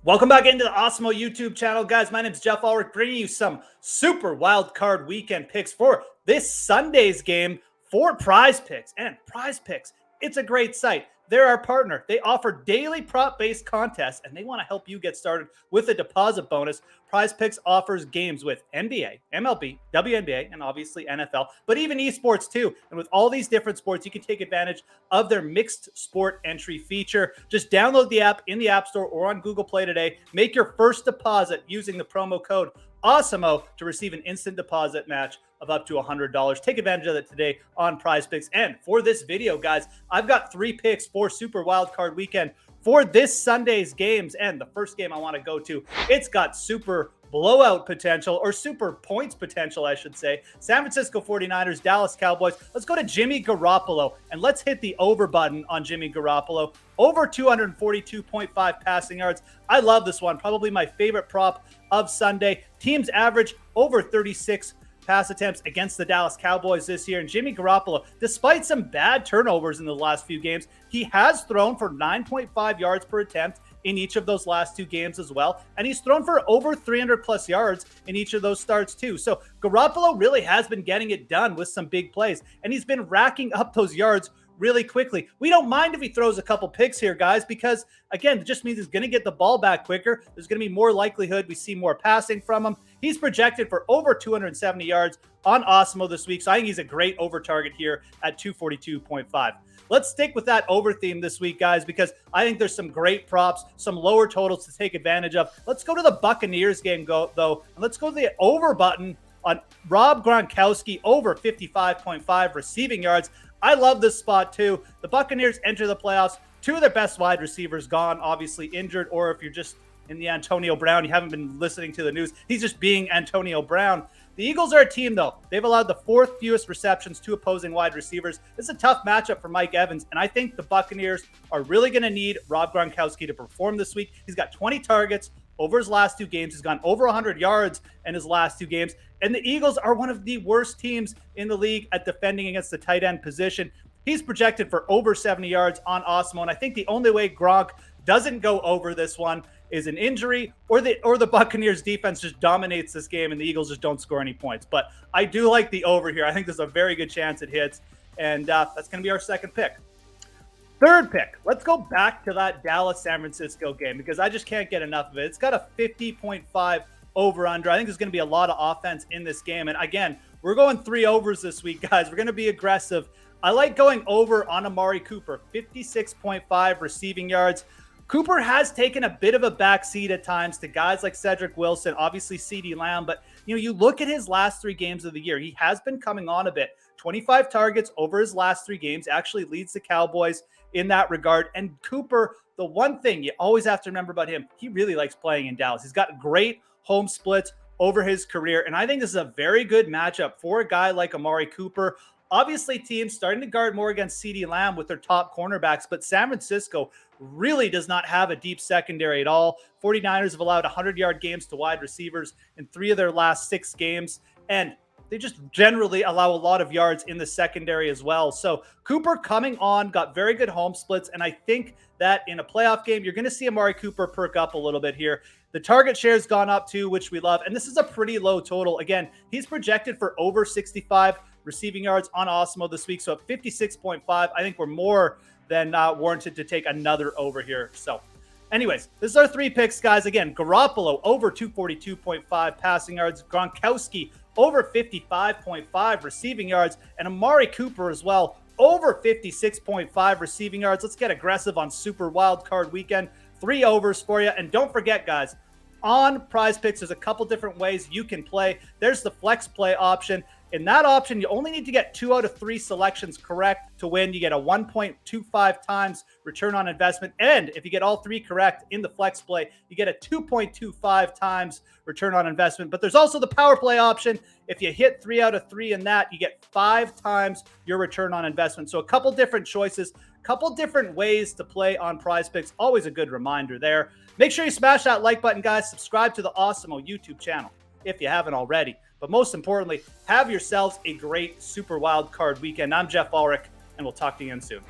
Welcome back into the Awesemo YouTube channel, guys. My name is Geoff Ulrich, bringing you some super wild card weekend picks for this Sunday's game for PrizePicks. And PrizePicks, it's a great site. They're our partner. They offer daily prop-based contests, and they want to help you get started with a deposit bonus. PrizePicks offers games with NBA, MLB, WNBA, and obviously NFL, but even esports too. And with all these different sports, you can take advantage of their mixed sport entry feature. Just download the app in the App Store or on Google Play today. Make your first deposit using the promo code Awesemo to receive an instant deposit match of up to $100. Take advantage of it today on PrizePicks. And for this video, guys, I've got 3 picks for Super Wildcard Weekend for this Sunday's games. And the first game I want to go to, it's got super blowout potential, or super points potential, I should say. San Francisco 49ers, Dallas Cowboys. Let's go to Jimmy Garoppolo, and let's hit the over button on Jimmy Garoppolo. Over 242.5 passing yards. I love this one. Probably my favorite prop of Sunday. Teams average over 36 pass attempts against the Dallas Cowboys this year. And Jimmy Garoppolo, despite some bad turnovers in the last few games, he has thrown for 9.5 yards per attempt in each of those last 2 games as well. And he's thrown for over 300 plus yards in each of those starts too. So Garoppolo really has been getting it done with some big plays, and he's been racking up those yards really quickly. We don't mind if he throws a couple picks here, guys, because again, it just means he's going to get the ball back quicker. There's going to be more likelihood we see more passing from him. He's projected for over 270 yards on Awesemo this week, so I think he's a great over target here at 242.5. Let's stick with that over theme this week, guys, because I think there's some great props, some lower totals to take advantage of. Let's go to the Buccaneers game, though, and let's go to the over button on Rob Gronkowski, over 55.5 receiving yards. I love this spot too. The Buccaneers enter the playoffs. 2 of their best wide receivers gone, obviously injured, or if you're just in the Antonio Brown, you haven't been listening to the news, he's just being Antonio Brown. The Eagles are a team, though. They've allowed the 4th fewest receptions to opposing wide receivers. This is a tough matchup for Mike Evans, and I think the Buccaneers are really going to need Rob Gronkowski to perform this week. He's got 20 targets over his last 2 games. He's gone over 100 yards in his last 2 games. And the Eagles are one of the worst teams in the league at defending against the tight end position. He's projected for over 70 yards on Awesemo, and I think the only way Gronk doesn't go over this one is an injury, or the Buccaneers defense just dominates this game and the Eagles just don't score any points. But I do like the over here. I think there's a very good chance it hits, and that's going to be our second pick. Third pick, let's go back to that Dallas-San Francisco game because I just can't get enough of it. It's got a 50.5 over-under. I think there's going to be a lot of offense in this game. And again, we're going 3 overs this week, guys. We're going to be aggressive. I like going over on Amari Cooper, 56.5 receiving yards. Cooper has taken a bit of a backseat at times to guys like Cedric Wilson, obviously CeeDee Lamb, but you look at his last 3 games of the year, he has been coming on a bit. 25 targets over his last 3 games, actually leads the Cowboys in that regard. And Cooper, the one thing you always have to remember about him, he really likes playing in Dallas. He's got great home splits over his career, and I think this is a very good matchup for a guy like Amari Cooper. Obviously, teams starting to guard more against CeeDee Lamb with their top cornerbacks, but San Francisco really does not have a deep secondary at all. 49ers have allowed 100-yard games to wide receivers in 3 of their last 6 games, and they just generally allow a lot of yards in the secondary as well. So Cooper coming on, got very good home splits, and I think that in a playoff game, you're going to see Amari Cooper perk up a little bit here. The target share has gone up too, which we love, and this is a pretty low total. Again, he's projected for over 65 receiving yards on Awesemo this week. So at 56.5, I think we're more than warranted to take another over here. So anyways, this is our 3 picks, guys. Again, Garoppolo over 242.5 passing yards, Gronkowski over 55.5 receiving yards, and Amari Cooper as well, over 56.5 receiving yards. Let's get aggressive on Super Wildcard Weekend. 3 overs for you. And don't forget, guys, on PrizePicks, there's a couple different ways you can play. There's the flex play option. In that option, you only need to get 2 out of 3 selections correct to win. You get a 1.25 times return on investment. And if you get all 3 correct in the flex play, you get a 2.25 times return on investment. But there's also the power play option. If you hit 3 out of 3 in that, you get 5 times your return on investment. So a couple different choices, couple different ways to play on PrizePicks. Always a good reminder there. Make sure you smash that like button, guys. Subscribe to the Awesemo YouTube channel if you haven't already. But most importantly, have yourselves a great Super Wild Card weekend. I'm Geoff Ulrich, and we'll talk to you again soon.